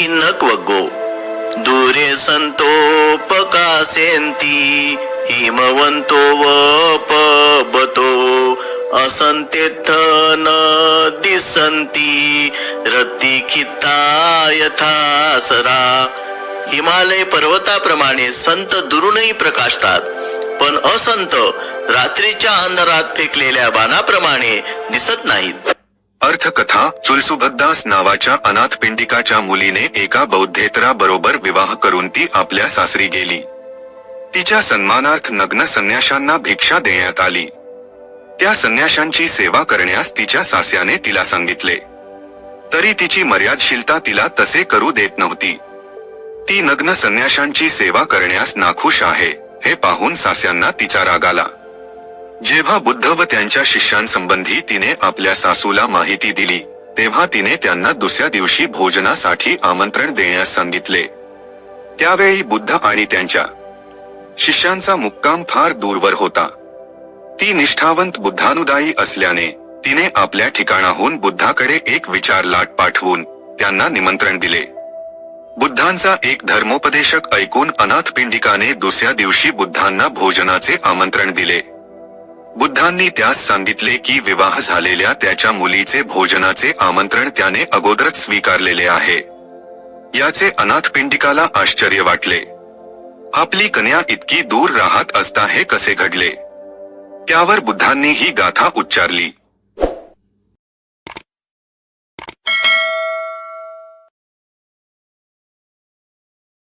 नक्वगो दूरे संतोपकासेंती हिमवंतो वपबतो असंतेथ न दिसंती रत्तिखिता यथासरा. हिमालय पर्वताप्रमाणे संत दुरूनही प्रकाशतात, पण असंत रात्रीच्या अंधारात फेकलेल्या बाणाप्रमाणे दिसत नाहीत. अर्थकथा. चुलसुभद्दास नावाच्या अनाथपिंडिकाच्या मुलीने एका बौद्धेतराबरोबर विवाह करून ती आपल्या सासरी गेली. तिच्या सन्मानार्थ नग्न संन्याशांना भिक्षा देण्यात आली. त्या संन्याशांची सेवा करण्यास तिच्या सास्याने तिला सांगितले, तरी तिची मर्यादशीलता तिला तसे करू देत नव्हती. ती नग्न संन्याशांची सेवा करण्यास नाखुश आहे हे पाहून सास्यांना तिचा राग आला. जेव्हा बुद्ध व त्यांच्या शिष्यांसंबंधी तिने आपल्या सासूला माहिती दिली, तेव्हा तिने त्यांना दुसऱ्या दिवशी भोजनासाठी आमंत्रण देण्यास सांगितले. त्यावेळी बुद्ध आणि त्यांच्या शिष्यांचा मुक्काम फार दूरवर होता. ती निष्ठावंत बुद्धानुदायी असल्याने तिने आपल्या ठिकाणाहून बुद्धाकडे एक विचार लाट पाठवून त्यांना निमंत्रण दिले. बुद्धांचा एक धर्मोपदेशक ऐकून अनाथपिंडिकाने दुसऱ्या दिवशी बुद्धांना भोजनाचे आमंत्रण दिले. बुद्धांनी त्यास सांगितले की विवाह झालेल्या त्याच्या मुलीचे भोजनाचे आमंत्रण त्याने अगोदरच स्वीकारलेले आहे. याचे अनाथपिंडिकाला आश्चर्य वाटले. आपली कन्या इतकी दूर राहत असता हे कसे घडले? त्यावर बुद्धांनी ही गाथा उच्चारली.